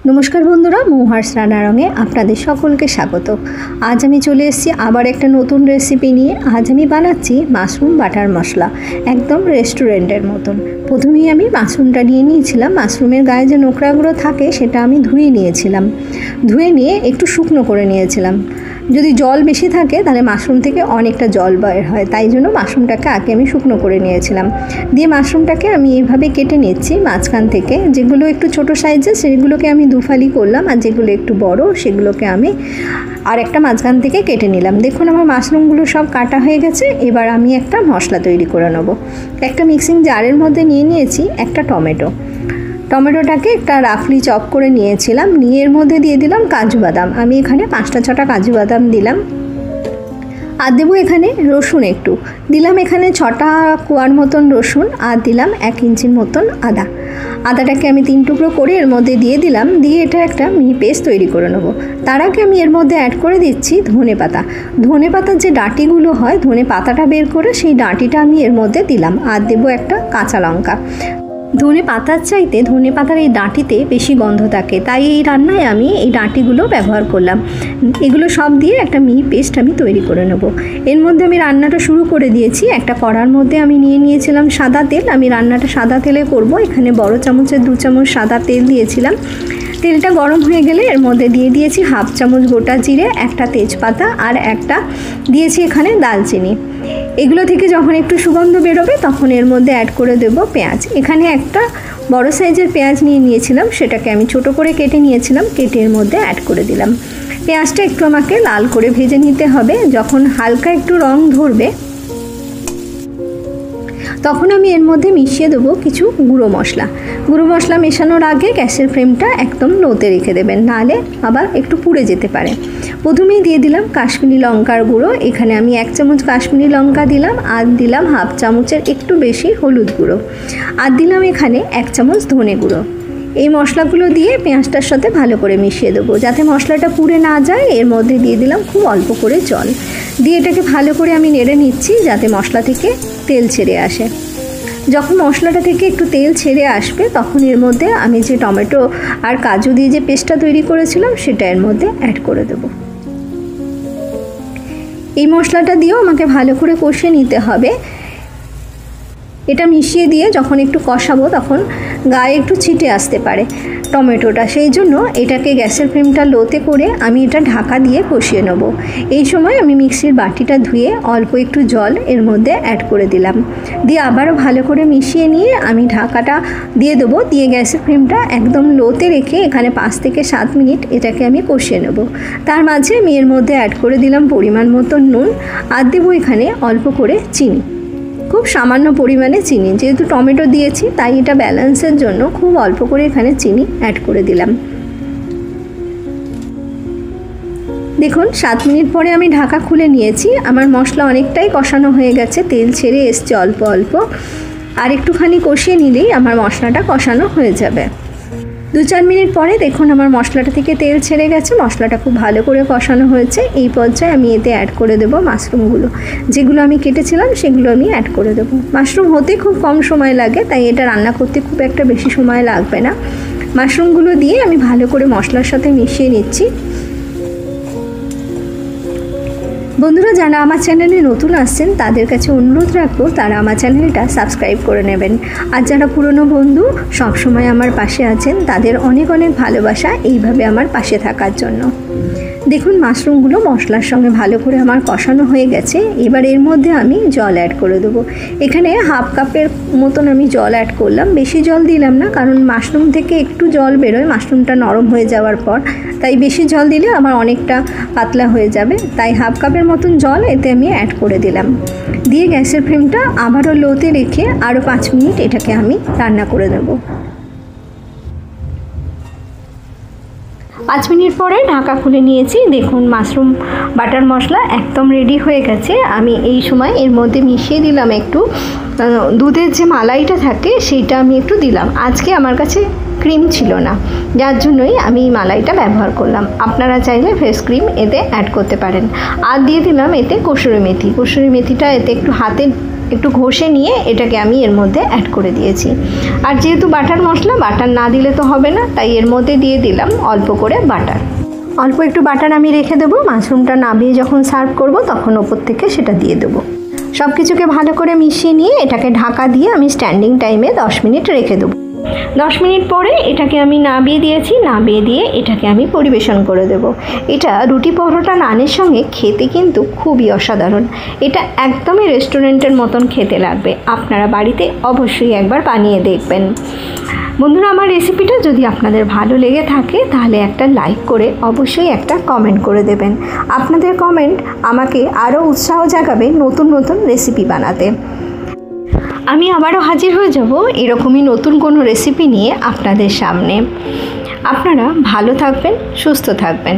নমস্কার বন্ধুরা, মৌহার্স রান্নারঙে আপনাদের সকলকে স্বাগত। আজ আমি চলে এসেছি আবার একটা নতুন রেসিপি নিয়ে। আজ আমি বানাচ্ছি মাশরুম বাটার মশলা, একদম রেস্টুরেন্টের মতন। প্রথমেই আমি মাশরুমটা নিয়ে নিয়েছিলাম। মাশরুমের গায়ে যে নোকরাগুলো থাকে সেটা আমি ধুয়ে নিয়েছিলাম। ধুয়ে নিয়ে একটু শুকনো করে নিয়েছিলাম। যদি জল বেশি থাকে তাহলে মাশরুম থেকে অনেকটা জল বের হয়, তাই জন্য মাশরুমটাকে আগে আমি শুকনো করে নিয়েছিলাম। দিয়ে মাশরুমটাকে আমি এইভাবে কেটে নিচ্ছি মাঝখান থেকে। যেগুলো একটু ছোট সাইজের সেগুলোকে আমি দুফালি করলাম, আর যেগুলো একটু বড় সেগুলোকে আমি আর একটা মাঝখান থেকে কেটে নিলাম। দেখুন আমার মাশরুমগুলো সব কাটা হয়ে গেছে। এবার আমি একটা মশলা তৈরি করে নেব। একটা মিক্সিং জারের মধ্যে নিয়ে নিয়েছি একটা টমেটোটাকে একটা রাফলি চপ করে নিয়েছিলাম। নিয়ে এর মধ্যে দিয়ে দিলাম কাজু বাদাম। আমি এখানে 5টা কাজু বাদাম দিলাম। আর দেবো এখানে রসুন একটু দিলাম, এখানে 6টা কোয়ার মতন রসুন। আর দিলাম 1 ইঞ্চির মতন আদাটাকে আমি 3 টুকরো করে এর মধ্যে দিয়ে দিলাম। দিয়ে এটা একটা মিহি পেস্ট তৈরি করে নেব। তার আগে আমি এর মধ্যে অ্যাড করে দিচ্ছি ধনে পাতার যে ডাঁটিগুলো হয়, ধনে পাতাটা বের করে সেই ডাঁটিটা আমি এর মধ্যে দিলাম। আর দেবো একটা কাঁচা লঙ্কা। ধনে পাতার চাইতে ধনে পাতার এই ডাঁটিতে বেশি গন্ধ থাকে, তাই এই রান্নায় আমি এই ডাঁটিগুলো ব্যবহার করলাম। এগুলো সব দিয়ে একটা মিহি পেস্ট আমি তৈরি করে নেব। এর মধ্যে আমি রান্নাটা শুরু করে দিয়েছি। একটা কড়ার মধ্যে আমি নিয়ে নিয়েছিলাম সাদা তেল। আমি রান্নাটা সাদা তেলে করব। এখানে বড় চামচের 2 চামচ সাদা তেল দিয়েছিলাম। তেলটা গরম হয়ে গেলে এর মধ্যে দিয়ে দিয়েছি 1/2 চামচ গোটা জিরে, একটা তেজপাতা, আর একটা দিয়েছি এখানে দালচিনি। এগুলো থেকে যখন একটু সুগন্ধ বেরোবে তখন এর মধ্যে অ্যাড করে দেব পেঁয়াজ। এখানে একটা বড় সাইজের পেঁয়াজ নিয়ে নিয়েছিলাম, সেটাকে আমি ছোট করে কেটে নিয়েছিলাম। কেটে এর মধ্যে অ্যাড করে দিলাম। পেঁয়াজটা একটু আমাকে লাল করে ভেজে নিতে হবে। যখন হালকা একটু রং ধরবে তখন আমি এর মধ্যে মিশিয়ে দেবো কিছু গুঁড়ো মশলা মেশানোর আগে গ্যাসের ফ্লেমটা একদম লোতে রেখে দেবেন, নাহলে আবার একটু পুড়ে যেতে পারে। প্রথমেই দিয়ে দিলাম কাশ্মীরি লঙ্কার গুঁড়ো। এখানে আমি 1 চামচ কাশ্মীরি লঙ্কা দিলাম। আর দিলাম 1/2 চামচের একটু বেশি হলুদ গুঁড়ো। আর দিলাম এখানে 1 চামচ ধনে গুঁড়ো। এই মশলাগুলো দিয়ে পেঁয়াজটার সাথে ভালো করে মিশিয়ে দেবো। যাতে মশলাটা পুড়ে না যায় এর মধ্যে দিয়ে দিলাম খুব অল্প করে জল। দিয়ে এটাকে ভালো করে আমি নেড়ে নিচ্ছি যাতে মশলা থেকে তেল ছেড়ে আসে। যখন মশলাটা থেকে একটু তেল ছেড়ে আসবে তখন এর মধ্যে আমি যে টমেটো আর কাজু দিয়ে যে পেস্টটা তৈরি করেছিলাম সেটা এর মধ্যে অ্যাড করে দেবো। এই মশলাটা দিয়েও আমাকে ভালো করে কষিয়ে নিতে হবে। এটা মিশিয়ে দিয়ে যখন একটু কষাবো তখন গায়ে একটু ছিটে আসতে পারে টমেটোটা, সেই জন্য এটাকে গ্যাসের ফ্লেমটা লোতে করে আমি এটা ঢাকা দিয়ে কষিয়ে নেব। এই সময় আমি মিক্সির বাটিটা ধুয়ে অল্প একটু জল এর মধ্যে অ্যাড করে দিলাম। দিয়ে আবারও ভালো করে মিশিয়ে নিয়ে আমি ঢাকাটা দিয়ে দেবো। দিয়ে গ্যাসের ফ্লেমটা একদম লোতে রেখে এখানে 5 থেকে 7 মিনিট এটাকে আমি কষিয়ে নেব। তার মাঝে আমি এর মধ্যে অ্যাড করে দিলাম পরিমাণ মতো নুন। আর দেবো এখানে অল্প করে চিনি, খুব সামান্য পরিমাণে চিনি। যেহেতু টমেটো দিয়েছি তাই এটা ব্যালেন্সের জন্য খুব অল্প করে এখানে চিনি অ্যাড করে দিলাম। দেখুন 7 মিনিট পরে আমি ঢাকা খুলে নিয়েছি। আমার মশলা অনেকটাই কষানো হয়ে গেছে, তেল ছেড়ে এসছে অল্প অল্প। আর একটুখানি কষিয়ে নিলেই আমার মশলাটা কষানো হয়ে যাবে। 2-4 মিনিট পরে দেখুন আমার মশলাটা থেকে তেল ছেড়ে গেছে। মশলাটা খুব ভালো করে কষানো হয়েছে। এই পর্যায়ে আমি এতে অ্যাড করে দেবো মাশরুমগুলো। যেগুলো আমি কেটেছিলাম সেগুলো আমি অ্যাড করে দেবো। মাশরুম হতে খুব কম সময় লাগে, তাই এটা রান্না করতে খুব একটা বেশি সময় লাগবে না। মাশরুমগুলো দিয়ে আমি ভালো করে মশলার সাথে মিশিয়ে নিচ্ছি। বন্ধুরা, যারা আমার চ্যানেলে নতুন আসছেন তাদের কাছে অনুরোধ রাখবো তারা আমার চ্যানেলটা সাবস্ক্রাইব করে নেবেন। আর যারা পুরনো বন্ধু সবসময় আমার পাশে আছেন তাদের অনেক অনেক ভালোবাসা এইভাবে আমার পাশে থাকার জন্য। দেখুন মাশরুমগুলো মশলার সঙ্গে ভালো করে আমার কষানো হয়ে গেছে। এবার এর মধ্যে আমি জল অ্যাড করে দেবো। এখানে 1/2 কাপের মতন আমি জল অ্যাড করলাম। বেশি জল দিলাম না, কারণ মাশরুম থেকে একটু জল বেরোয় মাশরুমটা নরম হয়ে যাওয়ার পর, তাই বেশি জল দিলে আমার অনেকটা পাতলা হয়ে যাবে। তাই 1/2 কাপের মতন জল এতে আমি অ্যাড করে দিলাম। দিয়ে গ্যাসের ফ্লেমটা আবারও লোতে রেখে আরও 5 মিনিট এটাকে আমি রান্না করে দেবো। 5 মিনিট পরে ঢাকা খুলে নিয়েছি। দেখুন মাশরুম বাটার মশলা একদম রেডি হয়ে গেছে। আমি এই সময় এর মধ্যে মিশিয়ে দিলাম একটু দুধের যে মালাইটা থাকে সেইটা আমি একটু দিলাম। আজকে আমার কাছে ক্রিম ছিল না, যার জন্যই আমি এই মালাইটা ব্যবহার করলাম। আপনারা চাইলে ফ্রেশ ক্রিম এতে অ্যাড করতে পারেন। আর দিয়ে দিলাম এতে কসুরি মেথিটা এতে একটু হাতে একটু ঘষে নিয়ে এটাকে আমি এর মধ্যে অ্যাড করে দিয়েছি। আর যেহেতু বাটার মশলা, বাটার না দিলে তো হবে না, তাই এর মধ্যে দিয়ে দিলাম অল্প করে বাটার। অল্প একটু বাটার আমি রেখে দেবো, মাশরুমটা নামিয়ে যখন সার্ভ করব তখন ওপর থেকে সেটা দিয়ে দেবো। সব কিছুকে ভালো করে মিশিয়ে নিয়ে এটাকে ঢাকা দিয়ে আমি স্ট্যান্ডিং টাইমে 10 মিনিট রেখে দেবো। 10 মিনিট পরে এটাকে আমি নামিয়ে দিয়েছি, নামিয়ে দিয়ে এটাকে আমি পরিবেশন করে দেব। এটা রুটি পরোটা নানের সঙ্গে খেতে কিন্তু খুবই অসাধারণ। এটা একদমই রেস্টুরেন্টের মতন খেতে লাগবে। আপনারা বাড়িতে অবশ্যই একবার বানিয়ে দেখবেন। বন্ধুরা, আমার রেসিপিটা যদি আপনাদের ভালো লেগে থাকে তাহলে একটা লাইক করে অবশ্যই একটা কমেন্ট করে দেবেন। আপনাদের কমেন্ট আমাকে আরও উৎসাহ জাগাবে নতুন নতুন রেসিপি বানাতে। আমি আবারও হাজির হয়ে যাব এরকমই নতুন কোনো রেসিপি নিয়ে আপনাদের সামনে। আপনারা ভালো থাকবেন, সুস্থ থাকবেন।